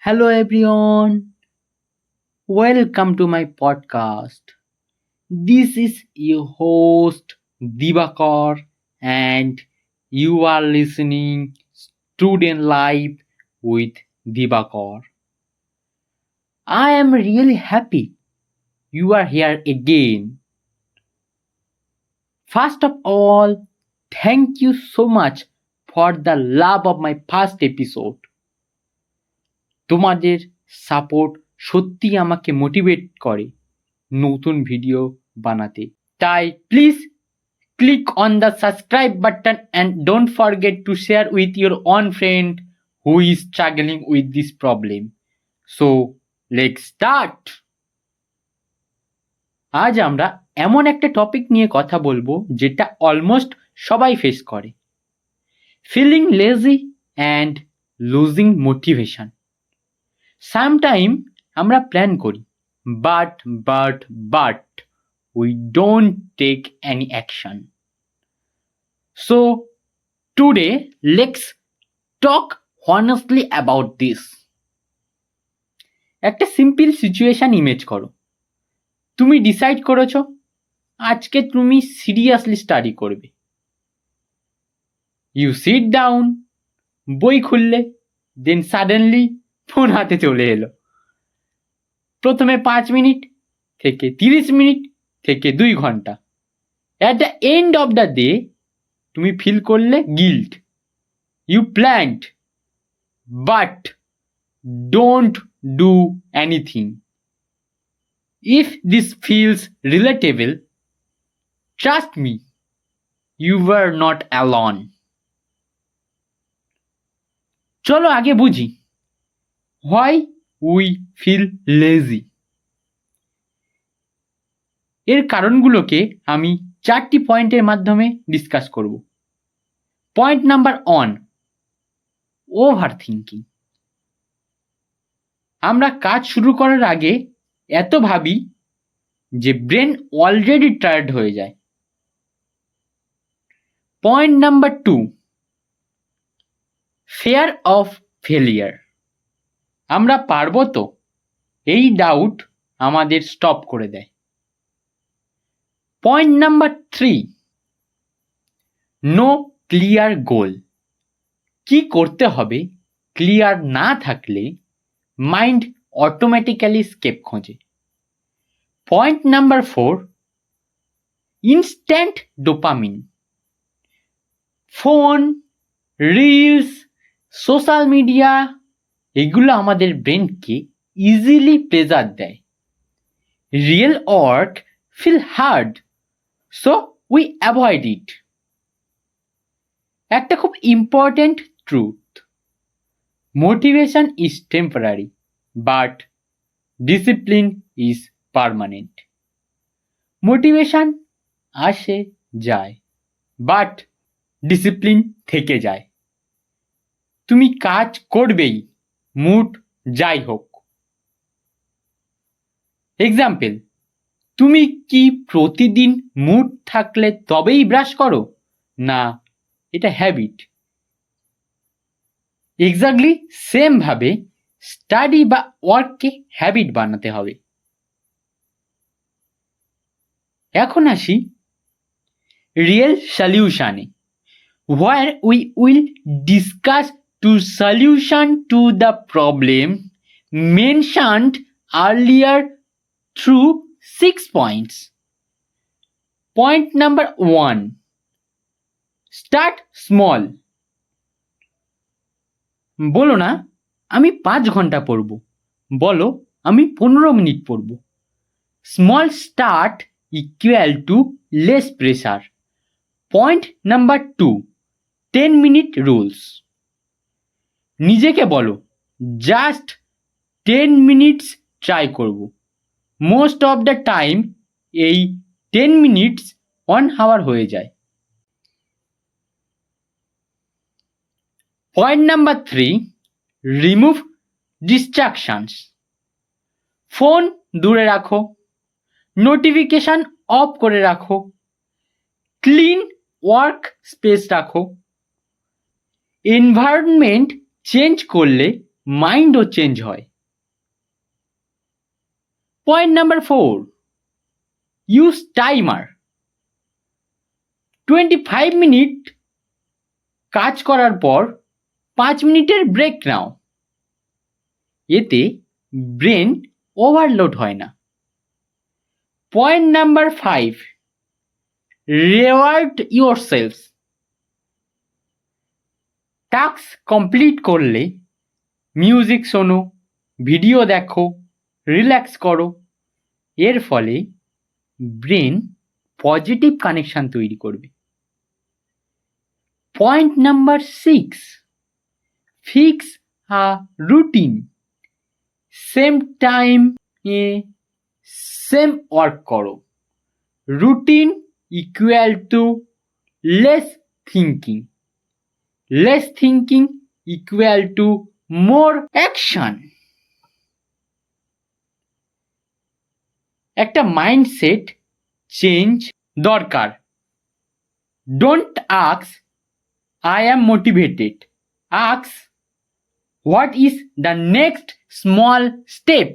Hello everyone, welcome to my podcast. This is your host Divakar and you are listening Student Life with Divakar. I am really happy you are here again. First of all, thank you so much for the love of my first episode. তোমাদের support সত্যি আমাকে motivate করে নতুন video বানাতে। তাই please click on the subscribe button and don't forget to share with your own friend who is struggling with this problem. So let's start. আজ আমরা এমন একটা টপিক নিয়ে কথা বলবো যেটা অলমোস্ট সবাই ফেস করে, feeling lazy and losing motivation. Sometime আমরা প্ল্যান করি but we don't take any action. So today let's talk honestly about this. একটা সিম্পল সিচুয়েশন ইমেজ করো। তুমি ডিসাইড করেছো আজকে তুমি সিরিয়াসলি স্টাডি করবে। ইউ সিট ডাউন, বই খুললে, দেন সাডেনলি ফোন হাতে চলে এলো। প্রথমে 5 মিনিট থেকে 30 মিনিট থেকে 2 ঘন্টা। At the end of the day তুমি ফিল করলে guilt. You planned but don't do anything. If this feels relatable, trust me, you are not alone. চলো আগে বুঝি হোয়াই উই ফিল লেজি। এর কারণগুলোকে আমি 4টি পয়েন্টের মাধ্যমে ডিসকাস করব। Point number 1, over thinking. আমরা কাজ শুরু করার আগে এত ভাবি যে ব্রেন অলরেডি টায়ার্ড হয়ে যায়। Point number 2, fear of failure. আমরা পারবো তো, এই ডাউট আমাদের স্টপ করে দেয়। Point number 3, no clear goal. কি করতে হবে ক্লিয়ার না থাকলে মাইন্ড অটোমেটিক্যালি স্কেপ খোঁজে। Point number 4, instant dopamine. Phone, reels, social media এগুলো আমাদের ব্রেনকে ইজিলি প্লেজার দেয়। Real work feel hard, so we avoid it. একটা খুব important truth, motivation is temporary but discipline is permanent. Motivation আসে যায় but discipline থেকে যায়। তুমি কাজ করবেই, মুড যাই হোক। এক্সাম্পল, তুমি কি প্রতিদিন মুড থাকলে তবেই ব্রাশ করো? না, এটা হ্যাবিট। এক্স্যাক্টলি সেম ভাবে স্টাডি বা ওয়ার্ককে হ্যাবিট বানাতে হবে। এখন আসি real সলিউশনে, where we will discuss two solution to the problem mentioned earlier through 6 points. Point number 1, start small. বলো না আমি 5 ঘন্টা পড়ব, বলো আমি 15 মিনিট পড়ব। Small start equal to less pressure. Point number 2, 10 minute rules. নিজেকে বলো জাস্ট 10 মিনিটস ট্রাই করব। মোস্ট অফ দ্য টাইম এই 10 মিনিটস 1 আওয়ার হয়ে যায়। Point number 3, remove distractions. Phone দূরে রাখো, নোটিফিকেশন অফ করে রাখো, ক্লিন ওয়ার্ক স্পেস রাখো। এনভায়রনমেন্ট চেঞ্জ করলে মাইন্ডও চেঞ্জ হয়। Point number 4, use timer. 25 minute কাজ করার পর 5 মিনিটের ব্রেক নাও। এতে ব্রেন ওভারলোড হয় না। Point number 5, reward yourself. Task complete করলে মিউজিক শোনো, ভিডিও দেখো, রিল্যাক্স করো। এর ফলে ব্রেন পজিটিভ কানেকশন তৈরি করবে। Point number 6, fix a routine. Same time এ সেম ওয়ার্ক করো। Routine equal to less thinking. Less thinking equal to more action. একটা মাইন্ডসেট চেঞ্জ দরকার। Don't ask I am motivated, ask what is the next small step.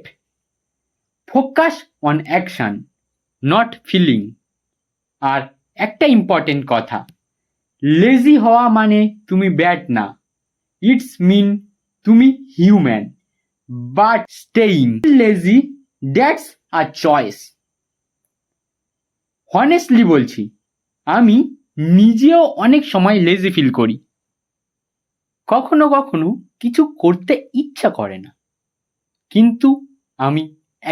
Focus on action, not feeling. আর একটা important কথা, lazy হওয়া মানে তুমি bad না, it's মিন তুমি human. But staying lazy, that's a choice. Honestly বলছি, আমি নিজেও অনেক সময় লেজি ফিল করি। কখনো কখনো কিছু করতে ইচ্ছা করে না, কিন্তু আমি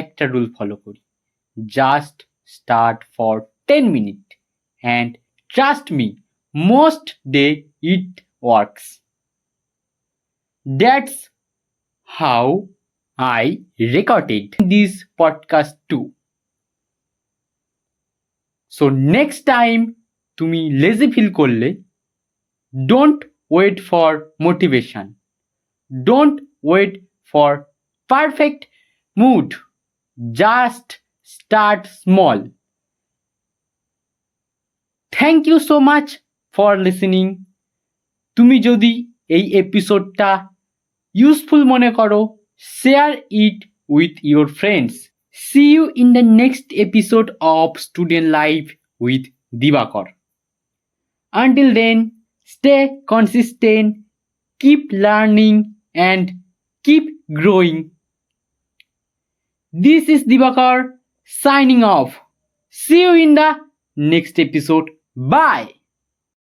একটা রুল ফলো করি, just start for 10 minute and trust me, most day it works. That's how I recorded this podcast too. So next time তুমি lazy feel করলে, don't wait for motivation. Don't wait for perfect mood. Just start small. Thank you so much for listening. তুমি যদি এই এপিসোডটা useful মনে করো, share it with your friends. See you in the next episode of Student Life with Divakar. Until then, stay consistent, keep learning and keep growing. This is Divakar signing off. See you in the next episode. Bye.